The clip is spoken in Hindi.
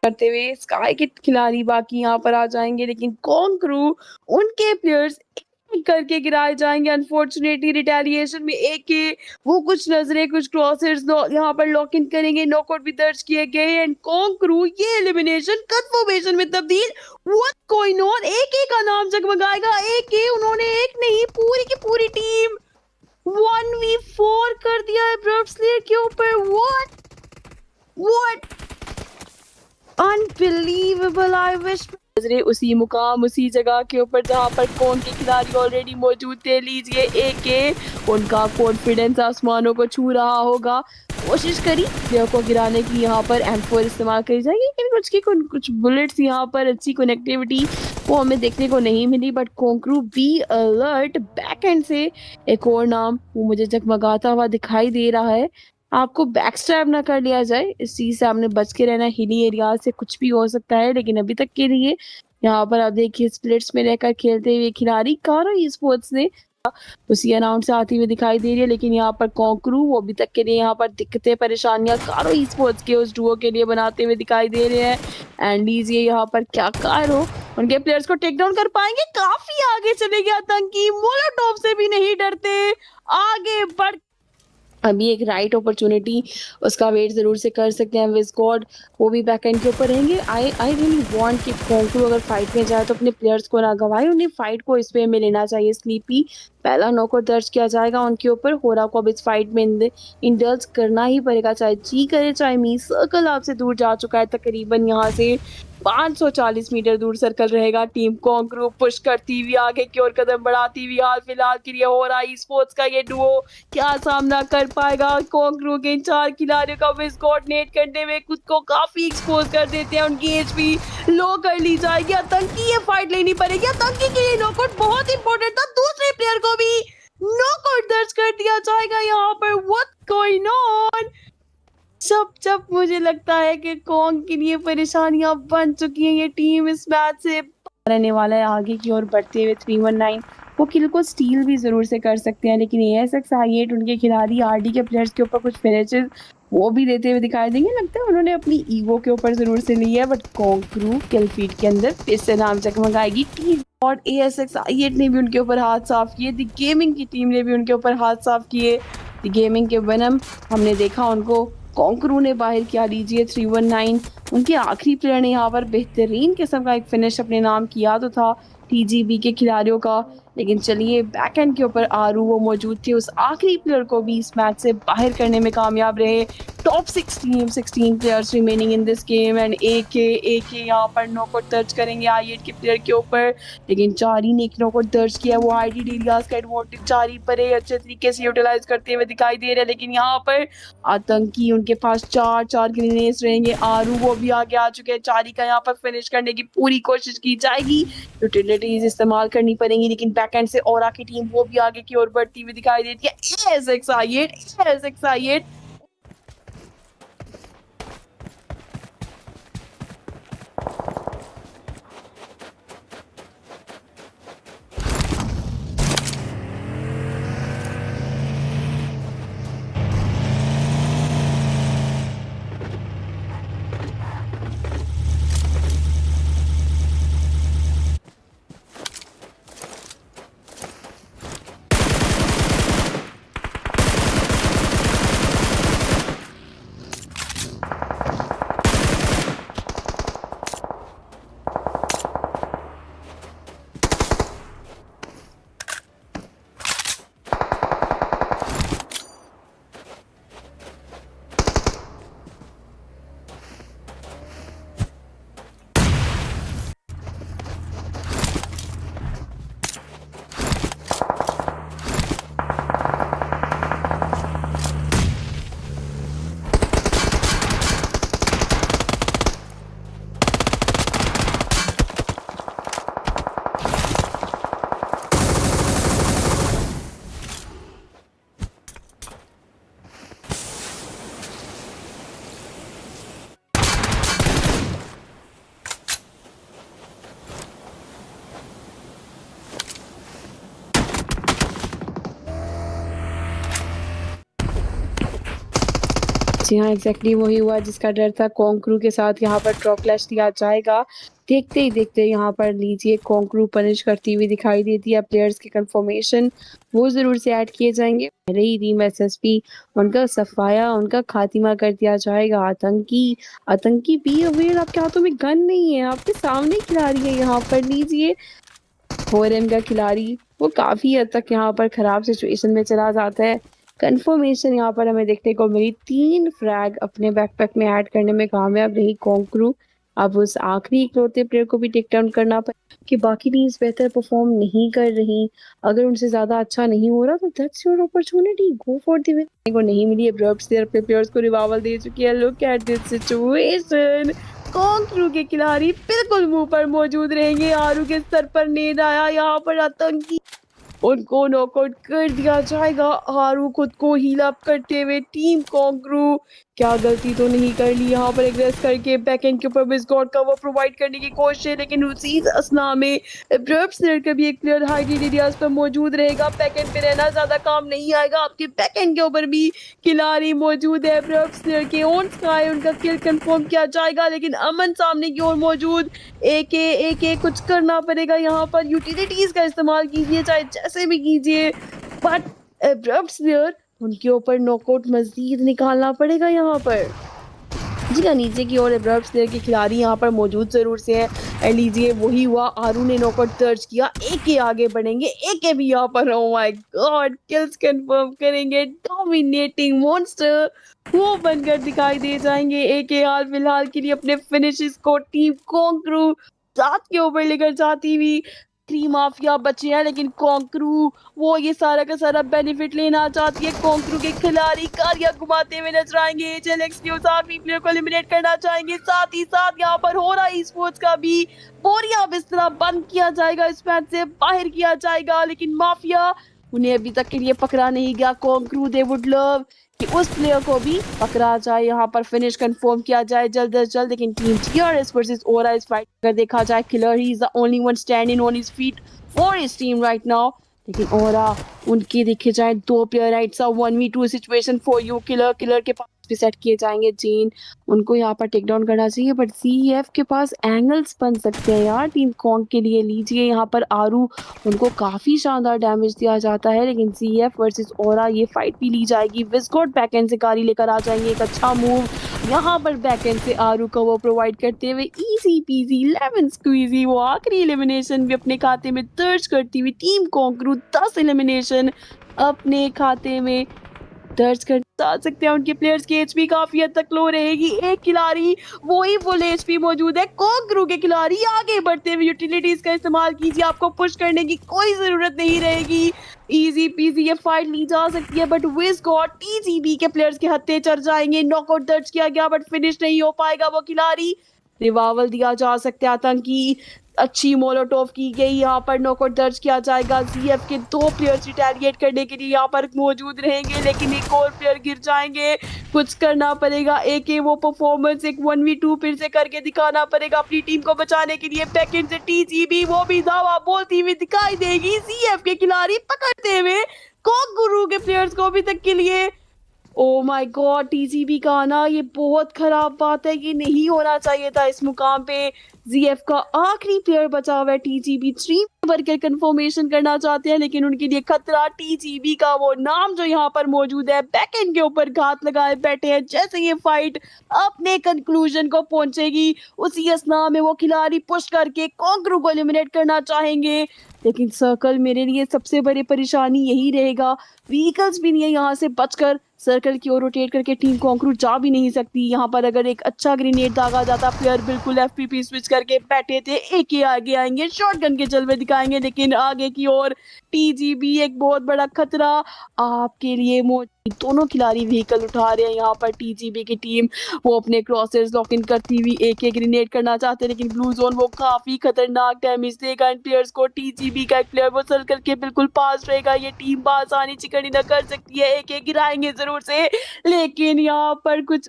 करते हुए स्काई के खिलाड़ी बाकी यहाँ पर आ जाएँगे, लेकिन कॉन्करू उनके प्लेयर्स एक-एक करके गिराए जाएँगे। अनफॉर्चुनेटली रिटेलिएशन में एके वो कुछ नज़रें, कुछ क्रॉसर्स लो यहाँ पर लॉक इन करेंगे, नॉकआउट भी दर्ज किए गए एंड कॉन्करू ये एलिमिनेशन कन्फर्मेशन में तब्दील। What's going on? एके का नाम जगमगाएगा। एके उन्होंने एक नहीं पूरी की पूरी टीम 1v4 कर दिया है ब्रॉब्सलेयर के ऊपर। What unbelievable. आई विश नजरे उसी मुकाम उसी जगह के ऊपर जहां पर कौन के खिलाड़ी ऑलरेडी मौजूद थे। लीजिए एके, उनका कॉन्फिडेंस आसमानों को छू रहा होगा। कोशिश करी प्लेयर को गिराने की, यहाँ पर M4 इस्तेमाल करी जाएगी, लेकिन कुछ बुलेट्स यहाँ पर अच्छी कनेक्टिविटी वो हमें देखने को नहीं मिली। But Konkru be alert, back end से एक और नाम वो मुझे जगमगाता हुआ दिखाई दे रहा है। आपको बैकस्टैब ना कर लिया जाए, इस चीज़ से आपने बच के रहना है। हिली एरिया से कुछ भी हो सकता है, लेकिन अभी तक के लिए यहाँ पर आप देखिए स्प्लिट्स में रहकर खेलते हुए खिलाड़ी कारो ई स्पोर्ट्स ने उसी अराउंड से आती हुई दिखाई दे रही है। लेकिन यहाँ पर कॉन्करू वो अभी तक के लिए यहाँ पर दिक्कतें परेशानियां कारो ई स्पोर्ट्स के उस डुओ के लिए बनाते हुए दिखाई दे रहे हैं। एंड लीजिए यहाँ पर क्या कारो उनके प्लेयर्स को टेक डाउन कर पाएंगे। काफी आगे चले गया आतंकी, मोलोटोव से भी नहीं डरते, आगे बढ़ अभी एक राइट अपॉर्चुनिटी उसका वेट ज़रूर से कर सकते हैं। विस्कॉड वो भी बैक एंड के ऊपर रहेंगे। आई रियली वांट कि कॉन्करू अगर फाइट में जाए तो अपने प्लेयर्स को ना गवाए, उन्हें फाइट को इस वे में लेना चाहिए। स्लीपी पहला नॉकआउट दर्ज किया जाएगा उनके ऊपर। होरा को अब इस फाइट में इंडल्ज करना ही पड़ेगा, चाहे जी करे चाहे मी। सर्कल आपसे दूर जा चुका है, तकरीबन यहाँ से 540 मीटर दूर सर्कल रहेगा। टीम कॉन्करू पुश करती हुई आगे की ओर कदम बढ़ाती हुई हाल फिलहाल के लिए हो रहा है स्पोर्ट्स का ये डुओ क्या सामना कर पाएगा कॉन्करू के इन 4 खिलाड़ियों का। विस्कॉट नेट करने में खुद को काफी एक्सपोज कर देते हैं, उनकी एचपी लो कर ली जाएगी। आतंकी ये फाइट लेनी पड़ेगी, आतंकी के लिए नॉकआउट बहुत इंपॉर्टेंट था। दूसरे प्लेयर को भी नॉकआउट दर्ज कर दिया जाएगा यहाँ पर। What's going on? जब मुझे लगता है कि कॉन्ग के लिए परेशानियां बन चुकी हैं, ये टीम इस मैच से रहने वाला है आगे की ओर बढ़ते हुए। 319 वो किल को स्टील भी जरूर से कर सकते हैं, लेकिन ASX I8 उनके खिलाड़ी RD के प्लेयर्स के ऊपर कुछ फिनिशेस वो भी देते हुए दिखाई देंगे। लगता है उन्होंने अपनी ईगो के ऊपर जरूर से ली है। बट कॉन्करू किल फीड के अंदर फिर से नाम जगमगाएगी टीम, और ASX I8 ने भी उनके ऊपर हाथ साफ किए। द गेमिंग की टीम ने भी उनके ऊपर हाथ साफ किए। द गेमिंग के वनम हमने देखा उनको कॉन्करू ने बाहर किया। लीजिए 319 उनके आखिरी प्लेयर ने यहाँ पर बेहतरीन किस्म का एक फिनिश अपने नाम किया तो था TGB के खिलाड़ियों का। लेकिन चलिए बैक एंड के ऊपर आरू वो मौजूद थे, उस आखिरी प्लेयर को भी इस मैच से बाहर करने में कामयाब रहे। Top 16 players remaining in this game and AK यहाँ पर नॉकआउट दर्ज करेंगे I8 के प्लेयर के ऊपर। लेकिन चारी ने एक नॉकआउट दर्ज किया, वो IDD इलियास का एडवांटेज चारी पर है अच्छे तरीके से यूटिलाइज करते हुए दिखाई दे रहे हैं। लेकिन यहाँ पर आतंकी उनके पास चार ग्रेनेड्स रहेंगे। आरू वो भी आगे आ चुके हैं, चारी का यहाँ पर फिनिश करने की पूरी कोशिश की जाएगी, यूटिलिटीज इस्तेमाल करनी पड़ेंगी। लेकिन बैकएंड से औरा की टीम वो भी आगे की ओर बढ़ती हुई दिखाई देती है। ASX I8 जी हाँ, एग्ज़ैक्टली वही हुआ जिसका डर था। कॉन्क्रू के साथ यहाँ पर ड्रॉ क्लैश दिया जाएगा। देखते ही देखते यहाँ पर लीजिए कॉन्क्रू पनिश करती हुई दिखाई देती है। प्लेयर्स की कन्फर्मेशन वो ज़रूर से ऐड किए जाएँगे। पहले ही टीम एसएसपी उनका सफाया, उनका खात्मा कर दिया जाएगा। आतंकी बी अवेयर, आपके हाथों में गन नहीं है, आपके सामने खिलाड़ी है यहाँ पर। लीजिए फोरम का खिलाड़ी वो काफ़ी हद तक यहाँ पर ख़राब सिचुएशन में चला जाता है। कन्फर्मेशन यहाँ पर हमें देखने को मिली। 3 फ्रैग अपने बैकपैक में ऐड करने में कामयाब रही कॉन्क्रू। अब उस आखिरी इकलौते प्लेयर को भी टेक डाउन करना पड़ा कि बाकी टीम्स बेहतर परफॉर्म नहीं कर रही। अगर उनसे ज़्यादा अच्छा नहीं हो रहा तो that's your opportunity, go for the win. को नहीं मिली है, ब्रब्स ने अपने प्लेयर्स को रिवाइवल दे चुकी है। Look at this situation. Konkru के खिलाड़ी बिल्कुल मुंह पर मौजूद रहेंगे। आरू के सर पर नेड आया, यहाँ पर आतंकी उनको नॉकआउट कर दिया जाएगा। आरू खुद को हील अप करते हुए टीम कॉन्क्रू क्या गलती तो नहीं कर ली यहाँ पर एग्रेस करके बैकएंड के ऊपर विस्गॉड कवर प्रोवाइड करने की कोशिश है, लेकिन उसी असना में ब्रब्सनर का भी एक प्लेयर हाइड एरियाज पर मौजूद रहेगा। बैकएंड पे रहना ज्यादा काम नहीं आएगा, आपके बैकएंड के ऊपर भी खिलाड़ी मौजूद है। ब्रब्सनर के ऑन स्काई उनका किल कंफर्म किया जाएगा, लेकिन अमन सामने की ओर मौजूद। एके कुछ करना पड़ेगा यहाँ पर। यूटिलिटीज का इस्तेमाल कीजिए चाहे जैसे भी कीजिए, बट ब्रब्सनर उनके ऊपर नॉकआउट मजीद निकालना पड़ेगा यहाँ पर। जी हाँ, नीचे की ओर एब्रप्ट प्लेयर के खिलाड़ी यहाँ पर मौजूद जरूर से हैं। एंड लीजिए वही हुआ, आरू ने नॉकआउट दर्ज किया। एके आगे बढ़ेंगे, एके भी यहाँ पर oh my God kills confirm करेंगे। डोमिनेटिंग मॉन्स्टर वो बनकर दिखाई दे जाएंगे। एके हाल फिलहाल के लिए अपने फिनिशेस को टीम कॉन्क्रू साथ के ऊपर लेकर जाती हुई। थ्री माफिया बचे हैं, लेकिन कॉन्क्रू वो ये सारा का सारा बेनिफिट लेना चाहती है। कॉन्क्रू के खिलाड़ी कारिया घुमाते हुए नजर आएंगे। एचएलएक्स के उस आखिरी प्लेयर को एलिमिनेट करना चाहेंगे। साथ ही साथ यहाँ पर हो रहा है स्पोर्ट्स का भी बोरिया बिस्तरा बंद किया जाएगा, इस मैच से बाहर किया जाएगा, लेकिन माफिया उन्हें अभी तक के लिए पकड़ा नहीं गया। कॉन्क्रू दे वुड लव कि उस प्लेयर को भी पकड़ा जाए, यहाँ पर फिनिश कंफर्म किया जाए जल्द से जल्द। लेकिन टीम टीआरएस वर्सेस ओरा इस फाइट अगर देखा जाए, killer he is the only one standing on his feet for his team right now. लेकिन ओरा उनके देखे जाए 2 प्लेयर है, it's a 1v2 situation for you. Killer के पास भी सेट किए जाएंगे जेन, उनको यहाँ पर टेक डाउन करना चाहिए, बट सीएफ के पास एंगल्स बन सकते हैं यार टीम कॉन्ग के लिए। लीजिए यहाँ पर आरू उनको काफी शानदार डैमेज दिया जाता है, लेकिन सीएफ वर्सेस ओरा ये फाइट भी ली जाएगी। विस्कॉट बैकएंड से गाड़ी लेकर आ जाएंगे, एक अच्छा मूव यहाँ पर बैकएंड से आरू को वो प्रोवाइड करते हुए। इजी पीजी लेमन स्क्वीजी वो आखिरी एलिमिनेशन भी अपने खाते में दर्ज करती हुई टीम कॉन्क्रू 10 एलिमिनेशन अपने खाते में दर्ज कर सकते हैं। उनके प्लेयर्स की एचपी काफी हद तक लो रहेगी। एक खिलाड़ी वही फुल एचपी मौजूद है। कॉन्क्रू के खिलाड़ी आगे बढ़ते हुए यूटिलिटीज का इस्तेमाल कीजिए, आपको पुश करने की कोई जरूरत नहीं रहेगी। इजी पीजी ये फाइट ली जा सकती है, बट विस्कॉट टीजीबी के प्लेयर्स के हत्थे चढ़ जाएंगे। नॉकआउट दर्ज किया गया, बट फिनिश नहीं हो पाएगा वो खिलाड़ी। रिवाइवल दिया जा सकता है। आतंकी अच्छी मोलोटोव की गई, यहाँ पर नॉकआउट दर्ज किया जाएगा। सीएफ के 2 प्लेयर्स रिटेलिएट करने के लिए यहाँ पर मौजूद रहेंगे, लेकिन एक और प्लेयर गिर जाएंगे। कुछ करना पड़ेगा। एके वो परफॉर्मेंस एक 1v2 फिर से करके दिखाना पड़ेगा अपनी टीम को बचाने के लिए। बैकएंड से टीजीबी वो भी दावा बोलती हुई दिखाई देगी। सीएफ के खिलाड़ी पकड़ते हुए कॉन्क्रू के प्लेयर्स को अभी तक के लिए। ओ माय गॉड, टीजीबी का आना ये बहुत खराब बात है, ये नहीं होना चाहिए था इस मुकाम पे। जीएफ का आखिरी प्लेयर बचा हुआ है। टीजीबी 3 वर्कर कंफर्मेशन करना चाहते हैं, लेकिन उनके लिए खतरा टीजीबी का वो नाम जो यहाँ पर मौजूद है बैकएंड के ऊपर घात लगाए बैठे हैं। जैसे ये फाइट अपने कंक्लूजन को पहुंचेगी, उसी असना में वो खिलाड़ी पुश करके कॉन्क्रू को एलिमिनेट करना चाहेंगे। लेकिन सर्कल मेरे लिए सबसे बड़ी परेशानी यही रहेगा। व्हीकल्स भी नहीं है, यहाँ से बचकर सर्कल की ओर रोटेट करके टीम कॉन्क्रू जा भी नहीं सकती। यहाँ पर अगर एक अच्छा ग्रेनेड दागा जाता, प्लेयर बिल्कुल एफपीपी स्विच करके बैठे थे। एके आगे आएंगे, शॉटगन के जलवे दिखाएंगे, लेकिन आगे की ओर टीजीबी एक बहुत बड़ा खतरा आपके लिए मौजूद। दोनों खिलाड़ी व्हीकल उठा रहे हैं। यहाँ पर टीजीबी की टीम वो अपने क्रॉसर्स लॉक इन करती हुई एक ग्रेनेड करना चाहते हैं, लेकिन ब्लू जोन वो काफी खतरनाक डैमेज देगा इन प्लेयर्स को। टीजीबी का एक प्लेयर वो सर्कल के बिल्कुल पास रहेगा, ये टीम आसानी चिकनी न कर सकती है। एक गिराएंगे जरूर से, लेकिन यहाँ पर कुछ